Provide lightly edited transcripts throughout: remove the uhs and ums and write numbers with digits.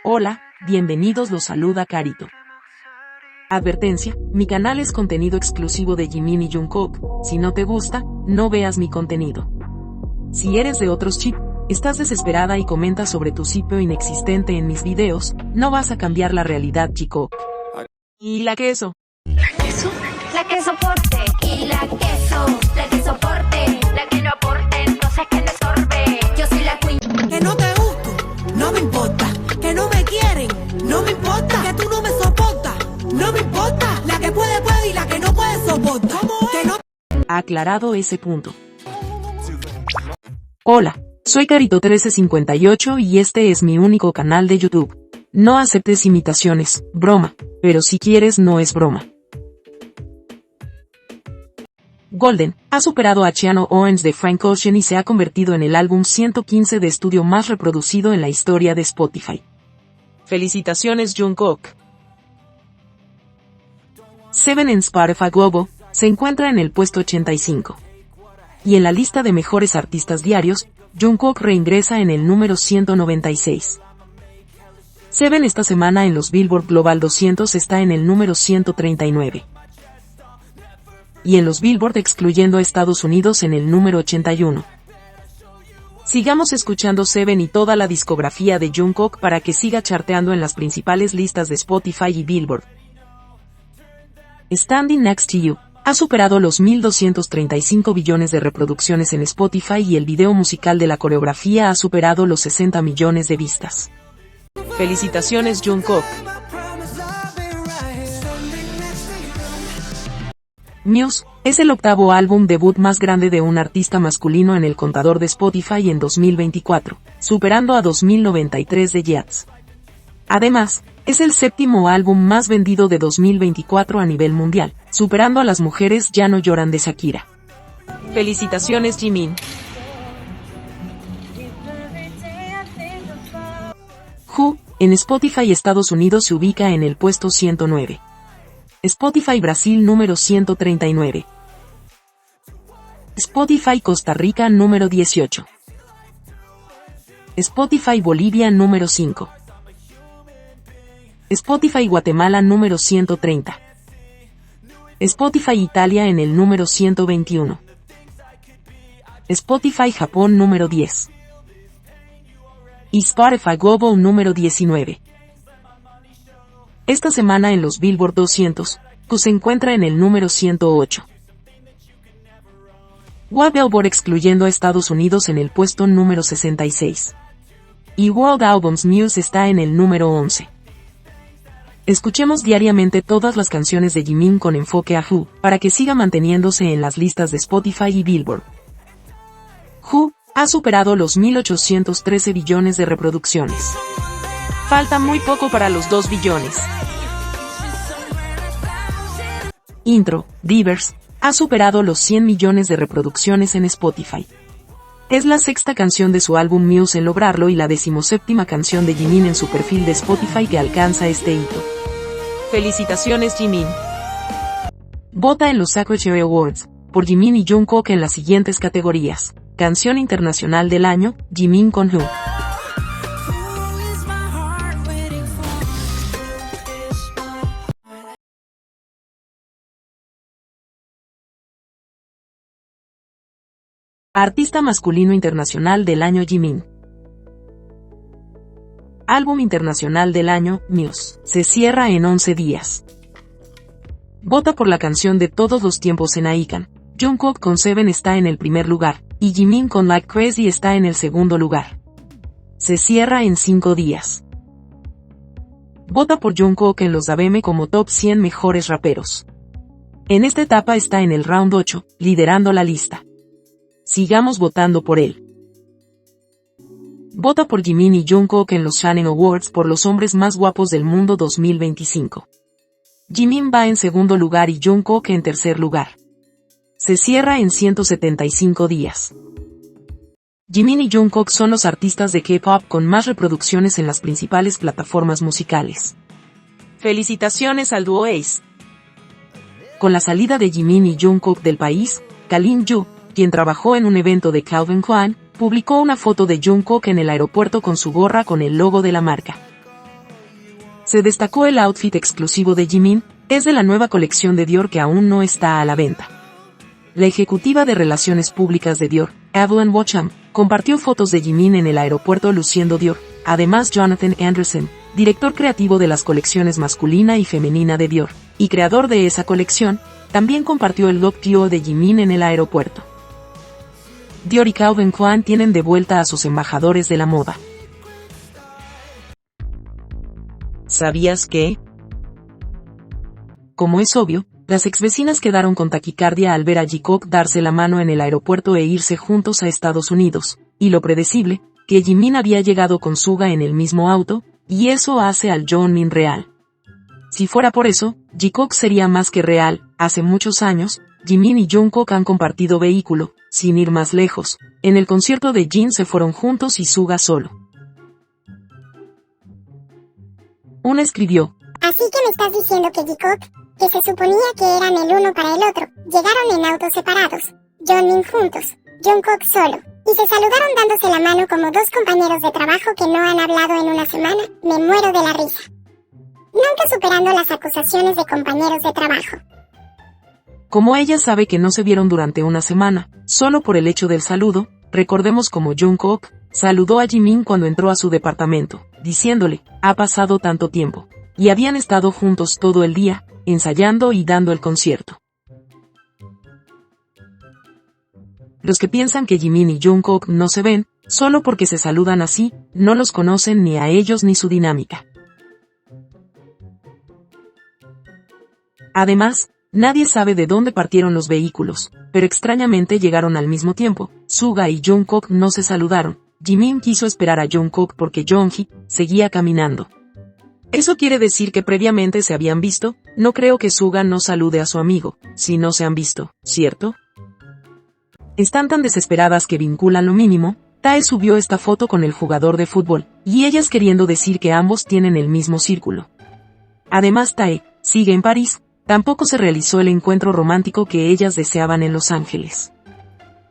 Hola, bienvenidos, los saluda Carito. Advertencia, mi canal es contenido exclusivo de Jimin y Jungkook, si no te gusta, no veas mi contenido. Si eres de otros chip, estás desesperada y comentas sobre tu sitio inexistente en mis videos, no vas a cambiar la realidad, chico. ¿Y la queso? ¿La queso? La que soporte. Y la que soporte. La que no aporte, entonces que le estorbe. Yo soy la queen. Que no te gusto, no me importa. Que no me quieren, no me importa. Que tú no me soportas, no me importa. La que puede, puede y la que no puede soporta. Que no... Aclarado ese punto. Hola, soy Carito1358 y este es mi único canal de YouTube. No aceptes imitaciones, broma, pero si quieres no es broma. Golden ha superado a Chiano Orange de Frank Ocean y se ha convertido en el álbum 115 de estudio más reproducido en la historia de Spotify. Felicitaciones, Jungkook. Seven en Spotify Global se encuentra en el puesto 85. Y en la lista de mejores artistas diarios, Jungkook reingresa en el número 196. Seven esta semana en los Billboard Global 200 está en el número 139. Y en los Billboard excluyendo a Estados Unidos en el número 81. Sigamos escuchando Seven y toda la discografía de Jungkook para que siga charteando en las principales listas de Spotify y Billboard. Standing Next to You ha superado los 1.235 billones de reproducciones en Spotify y el video musical de la coreografía ha superado los 60 millones de vistas. Felicitaciones, Jungkook. Muse es el octavo álbum debut más grande de un artista masculino en el contador de Spotify en 2024, superando a 2093 de Yeats. Además, es el séptimo álbum más vendido de 2024 a nivel mundial, superando a Las mujeres ya no lloran de Shakira. Felicitaciones, Jimin. Who, en Spotify Estados Unidos se ubica en el puesto 109. Spotify Brasil número 139. Spotify Costa Rica número 18. Spotify Bolivia número 5. Spotify Guatemala número 130. Spotify Italia en el número 121. Spotify Japón número 10. Y Spotify Global número 19. Esta semana en los Billboard 200, se encuentra en el número 108. Billboard excluyendo a Estados Unidos en el puesto número 66. Y World Albums Muse está en el número 11. Escuchemos diariamente todas las canciones de Jimin con enfoque a Who, para que siga manteniéndose en las listas de Spotify y Billboard. Who ha superado los 1.813 billones de reproducciones. Falta muy poco para los 2 billones. Intro, Divers, ha superado los 100 millones de reproducciones en Spotify. Es la sexta canción de su álbum Muse en lograrlo y la 17ª canción de Jimin en su perfil de Spotify que alcanza este hito. Felicitaciones, Jimin. Vota en los Sacred Awards, por Jimin y Jungkook en las siguientes categorías. Canción Internacional del Año, Jimin con Who. Artista masculino internacional del año, Jimin. Álbum internacional del año, Muse. Se cierra en 11 días. Vota por la canción de todos los tiempos en Icon. Jungkook con Seven está en el primer lugar, y Jimin con Like Crazy está en el segundo lugar. Se cierra en 5 días. Vota por Jungkook en los ABM como Top 100 Mejores Raperos. En esta etapa está en el round 8, liderando la lista. Sigamos votando por él. Vota por Jimin y Jungkook en los Shannon Awards por los hombres más guapos del mundo 2025. Jimin va en segundo lugar y Jungkook en tercer lugar. Se cierra en 175 días. Jimin y Jungkook son los artistas de K-pop con más reproducciones en las principales plataformas musicales. Felicitaciones al dúo Ace. Con la salida de Jimin y Jungkook del país, Kalin Yu, quien trabajó en un evento de Calvin Klein, publicó una foto de Jungkook en el aeropuerto con su gorra con el logo de la marca. Se destacó el outfit exclusivo de Jimin, es de la nueva colección de Dior que aún no está a la venta. La ejecutiva de Relaciones Públicas de Dior, Evelyn Wacham, compartió fotos de Jimin en el aeropuerto luciendo Dior. Además, Jonathan Anderson, director creativo de las colecciones masculina y femenina de Dior, y creador de esa colección, también compartió el look Dior de Jimin en el aeropuerto. Dior y Calvin Klein tienen de vuelta a sus embajadores de la moda. ¿Sabías que? Como es obvio, las exvecinas quedaron con taquicardia al ver a Jikook darse la mano en el aeropuerto e irse juntos a Estados Unidos, y lo predecible, que Jimin había llegado con Suga en el mismo auto, y eso hace al Jeongmin real. Si fuera por eso, Jikook sería más que real. Hace muchos años, Jimin y Jungkook han compartido vehículo, sin ir más lejos. En el concierto de Jin se fueron juntos y Suga solo. Una escribió: Así que me estás diciendo que Jikook, que se suponía que eran el uno para el otro, llegaron en autos separados, Jeongmin juntos, Jungkook solo, y se saludaron dándose la mano como dos compañeros de trabajo que no han hablado en una semana. Me muero de la risa. Nunca superando las acusaciones de compañeros de trabajo. Como ella sabe que no se vieron durante una semana, solo por el hecho del saludo, recordemos como Jungkook saludó a Jimin cuando entró a su departamento, diciéndole: ha pasado tanto tiempo. Y habían estado juntos todo el día, ensayando y dando el concierto. Los que piensan que Jimin y Jungkook no se ven, solo porque se saludan así, no los conocen ni a ellos ni su dinámica. Además, nadie sabe de dónde partieron los vehículos, pero extrañamente llegaron al mismo tiempo. Suga y Jungkook no se saludaron. Jimin quiso esperar a Jungkook porque Jeongi seguía caminando. Eso quiere decir que previamente se habían visto. No creo que Suga no salude a su amigo, si no se han visto, ¿cierto? Están tan desesperadas que vinculan lo mínimo. Tae subió esta foto con el jugador de fútbol, y ellas queriendo decir que ambos tienen el mismo círculo. Además, Tae sigue en París. Tampoco se realizó el encuentro romántico que ellas deseaban en Los Ángeles.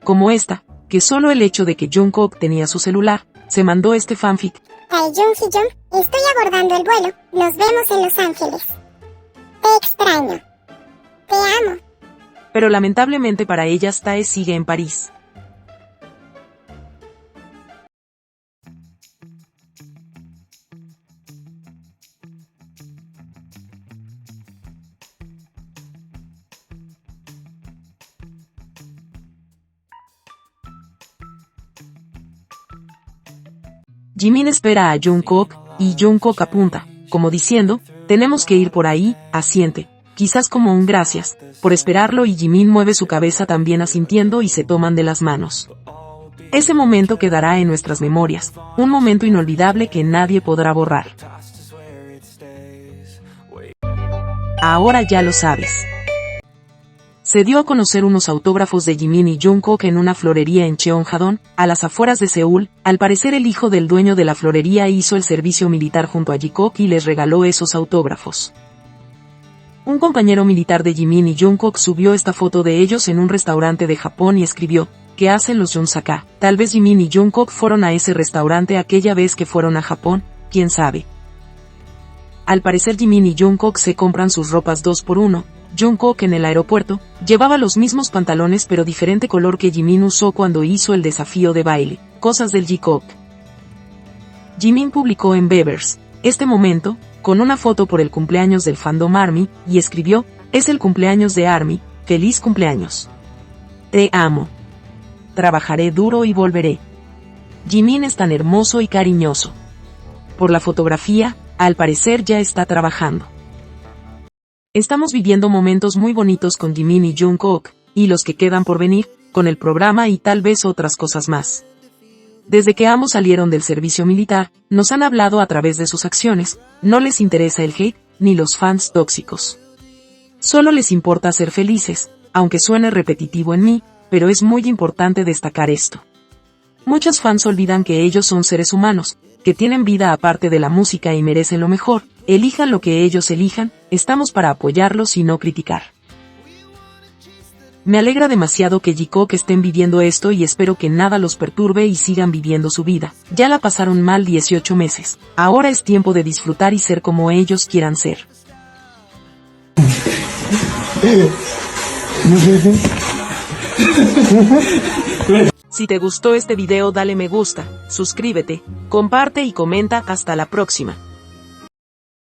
Como esta, que solo el hecho de que Jungkook tenía su celular, se mandó este fanfic. Taeyong Hee-jung, estoy abordando el vuelo, nos vemos en Los Ángeles. Te extraño. Te amo. Pero lamentablemente para ellas Tae sigue en París. Jimin espera a Jungkook, y Jungkook apunta, como diciendo: tenemos que ir por ahí. Asiente, quizás como un gracias, por esperarlo, y Jimin mueve su cabeza también asintiendo y se toman de las manos. Ese momento quedará en nuestras memorias, un momento inolvidable que nadie podrá borrar. Ahora ya lo sabes. Se dio a conocer unos autógrafos de Jimin y Jungkook en una florería en Cheonjadong, a las afueras de Seúl. Al parecer el hijo del dueño de la florería hizo el servicio militar junto a Jikook y les regaló esos autógrafos. Un compañero militar de Jimin y Jungkook subió esta foto de ellos en un restaurante de Japón y escribió: ¿qué hacen los Jones acá? Tal vez Jimin y Jungkook fueron a ese restaurante aquella vez que fueron a Japón, quién sabe. Al parecer Jimin y Jungkook se compran sus ropas 2x1. Jungkook en el aeropuerto llevaba los mismos pantalones pero diferente color que Jimin usó cuando hizo el desafío de baile, cosas del Jikook. Jimin publicó en Bevers este momento, con una foto por el cumpleaños del fandom ARMY, y escribió: es el cumpleaños de ARMY, feliz cumpleaños. Te amo. Trabajaré duro y volveré. Jimin es tan hermoso y cariñoso. Por la fotografía, al parecer ya está trabajando. Estamos viviendo momentos muy bonitos con Jimin y Jungkook, y los que quedan por venir, con el programa y tal vez otras cosas más. Desde que ambos salieron del servicio militar, nos han hablado a través de sus acciones. No les interesa el hate, ni los fans tóxicos. Solo les importa ser felices, aunque suene repetitivo en mí, pero es muy importante destacar esto. Muchos fans olvidan que ellos son seres humanos, que tienen vida aparte de la música y merecen lo mejor. Elijan lo que ellos elijan, estamos para apoyarlos y no criticar. Me alegra demasiado que Jikook estén viviendo esto y espero que nada los perturbe y sigan viviendo su vida. Ya la pasaron mal 18 meses. Ahora es tiempo de disfrutar y ser como ellos quieran ser. Si te gustó este video dale me gusta, suscríbete, comparte y comenta. Hasta la próxima.